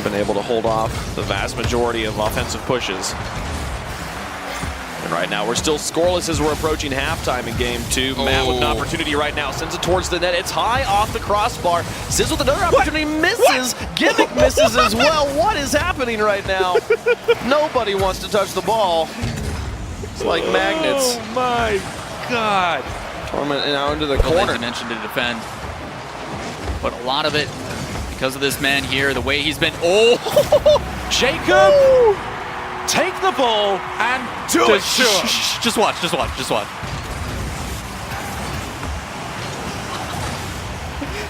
been able to hold off the vast majority of offensive pushes. And right now we're still scoreless as we're approaching halftime in game 2. Matt with an opportunity right now, sends it towards the net. It's high off the crossbar. Sizz with another opportunity, misses. Gimmick misses as well. What is happening right now? Nobody wants to touch the ball. It's like magnets. Oh my God. Torment now into the corner. Dimension to defend. But a lot of it because of this man here, the way he's been. Oh, Jacob! Take the ball and do it. Just watch, just watch, just watch.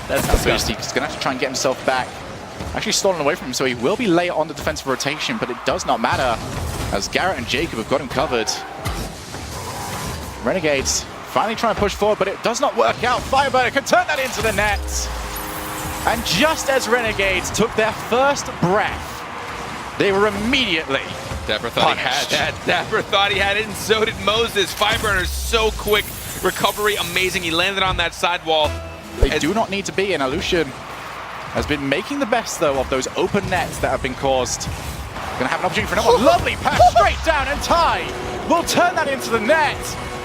That's disgusting. He's going to have to try and get himself back. Actually stolen away from him, so he will be late on the defensive rotation, but it does not matter as Garrett and Jacob have got him covered. Renegades finally trying to push forward, but it does not work out. Fireburner can turn that into the net. And just as Renegades took their first breath, they were immediately Dapper thought he had that. Dapper thought he had it, and so did Moses. Fireburner's so quick. Recovery, amazing. He landed on that sidewall. They do not need to be in. Illusion has been making the best, though, of those open nets that have been caused. Gonna have an opportunity for another lovely pass straight down, and Ty will turn that into the net.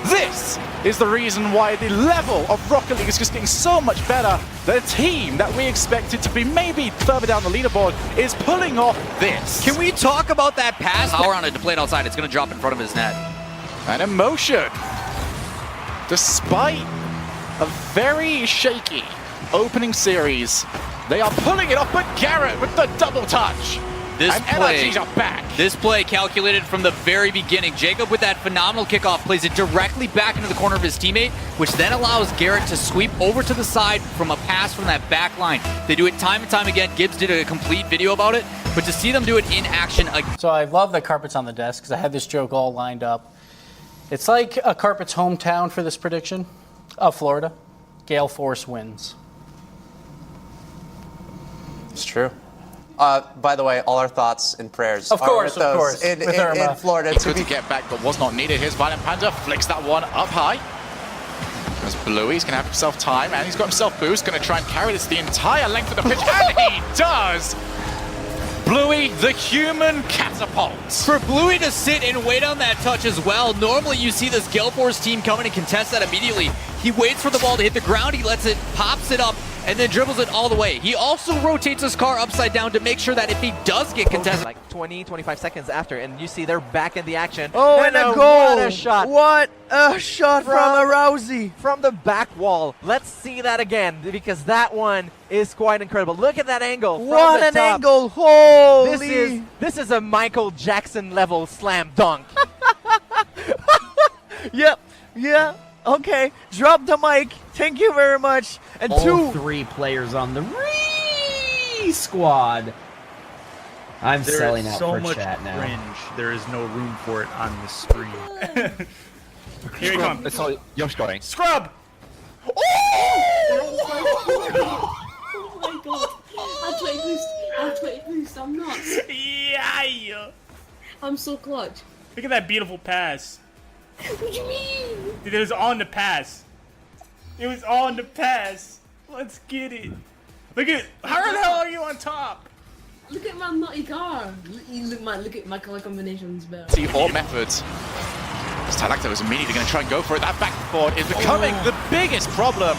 This is the reason why the level of Rocket League is just getting so much better. The team that we expected to be maybe further down the leaderboard is pulling off this. Can we talk about that pass? Power on it to play it outside. It's going to drop in front of his net. And emotion. Despite a very shaky opening series, they are pulling it off, but Garrett with the double touch. This and play, NRGs are back. This play calculated from the very beginning. Jacob with that phenomenal kickoff plays it directly back into the corner of his teammate, which then allows Garrett to sweep over to the side from a pass from that back line. They do it time and time again. Gibbs did a complete video about it, but to see them do it in action again. So I love the carpets on the desk because I had this joke all lined up. It's like a carpet's hometown for this prediction of Florida. Gale Force wins. It's true. By the way, all our thoughts and prayers of course, in Florida. Good to get back, but was not needed. Here's Violent Panda, flicks that one up high. As Bluey's going to have himself time, and he's got himself boost, going to try and carry this the entire length of the pitch, and he does! Bluey, the human catapult. For Bluey to sit and wait on that touch as well, normally you see this Gale Force team come in and contest that immediately. He waits for the ball to hit the ground, he lets it, pops it up, and then dribbles it all the way. He also rotates his car upside down to make sure that if he does get contested, like 20, 25 seconds after, and you see they're back in the action. Oh, and a goal! What a shot! What a shot from a Rousey! From the back wall. Let's see that again, because that one is quite incredible. Look at that angle. What from the an top. angle! Holy! This is a Michael Jackson level slam dunk. Yep. Yeah. Okay. Drop the mic. Thank you very much. And all three players on the squad. I'm selling out for chat now. Cringe. There is no room for it on the screen. Here he comes. It's all you're scoring. Scrub! Oh my god. I played boost. I'm nuts. Yeah. I'm so clutch. Look at that beautiful pass. What do you mean? Dude, it was on the pass. It was on the pass. Let's get it. Look at how the hell are you on top? Look at my nutty car. Look at my color combinations, bro. See all methods. Stalacto is immediately going to try and go for it. That backboard is becoming the biggest problem.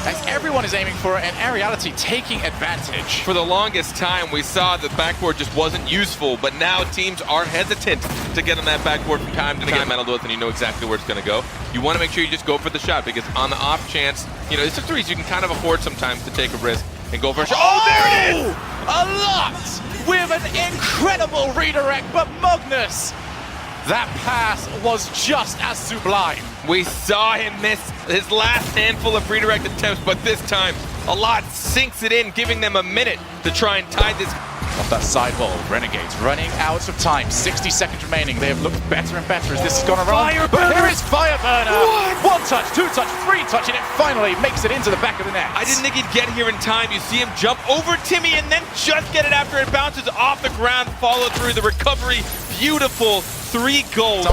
As everyone is aiming for it, and in reality taking advantage. For the longest time, we saw the backboard just wasn't useful, but now teams are hesitant to get on that backboard from time to time. Metal Dwells, and you know exactly where it's going to go. You want to make sure you just go for the shot, because on the off chance, you know, it's just threes you can kind of afford sometimes to take a risk and go for a shot. Oh, there it is! A lot with an incredible redirect, but Magnus, that pass was just as sublime. We saw him miss his last handful of redirect attempts, but this time, a lot sinks it in, giving them a minute to try and tie this. Off that sidewall, Renegades running out of time. 60 seconds remaining. They have looked better and better as this has gone around. But here is Fireburner. One touch, two touch, three touch, and it finally makes it into the back of the net. I didn't think he'd get here in time. You see him jump over Timmy and then just get it after it bounces off the ground, follow through the recovery. Beautiful 3 goals.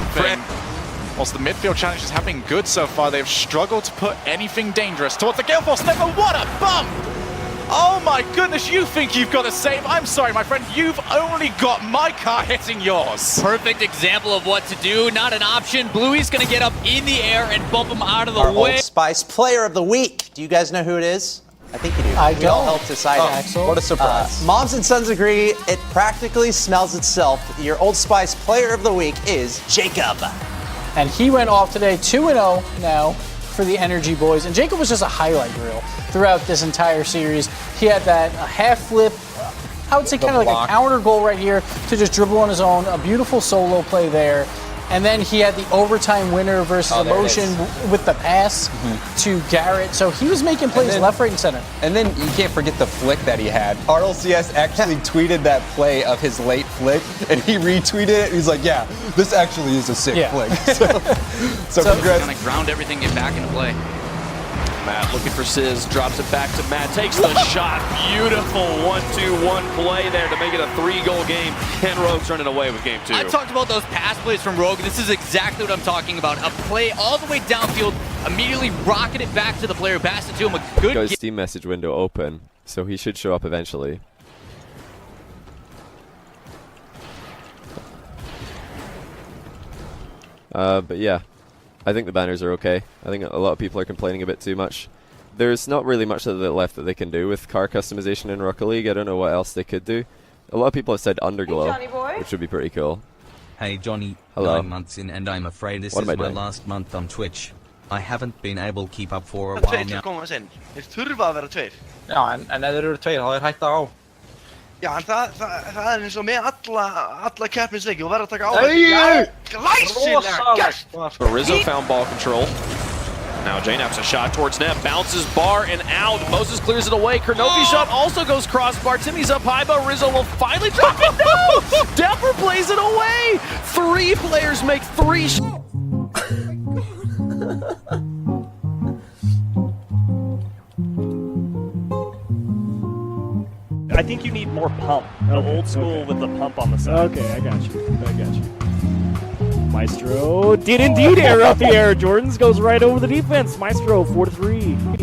Whilst the midfield challenges have been good so far, they've struggled to put anything dangerous towards the Gale Force. Never, what a bump! Oh my goodness, you think you've got a save? I'm sorry, my friend, you've only got my car hitting yours. Perfect example of what to do. Not an option. Bluey's going to get up in the air and bump him out of the Our way. Old Spice Player of the Week. Do you guys know who it is? I think you do. I all don't. helped decide. Axel. What a surprise. Moms and Sons agree it practically smells itself. Your Old Spice Player of the Week is Jacob. And he went off today 2-0 now for the Energy Boys. And Jacob was just a highlight reel throughout this entire series. He had that half flip, I would say kind of like a counter goal right here to just dribble on his own. A beautiful solo play there. And then he had the overtime winner versus Emotion with the pass to Garrett. So he was making plays left, right, and center. And then you can't forget the flick that he had. RLCS actually tweeted that play of his late flick, and he retweeted it. He's like, yeah, this actually is a sick flick. So congrats. Kind of ground everything, get back into play. Matt looking for Sizz, drops it back to Matt, takes the shot. Beautiful 1-2-1 play there to make it a 3-goal game. And Rogue's running away with game 2. I talked about those pass plays from Rogue. This is exactly what I'm talking about. A play all the way downfield, immediately rocket it back to the player who passed it to him. A good Goes Steam message window open, so he should show up eventually. But yeah. I think the banners are okay. I think a lot of people are complaining a bit too much. There's not really much left that they can do with car customization in Rocket League. I don't know what else they could do. A lot of people have said Underglow, which would be pretty cool. Hey Johnny, hello. 9 months in and I'm afraid this is my last month on Twitch. I haven't been able to keep up for a while now. Þeir þurfa að vera tveir. Já, en ef þeir eru tveir, þá er hætta á. Já, en það er eins og með alla keppnisleiki og verður að taka áhættu. Glæsilega gert! Rizzo found ball control. Now J-Nap's a shot towards net, bounces bar and out. Moses clears it away. Kernopi shot also goes crossbar. Timmy's up high, but Rizzo will finally drop it. No! Depper plays it away. 3 players make 3 shots. I think you need more pump. The old school with the pump on the side. Okay, I got you. Maestro did indeed air out the air. Jordans goes right over the defense. Maestro 4-3.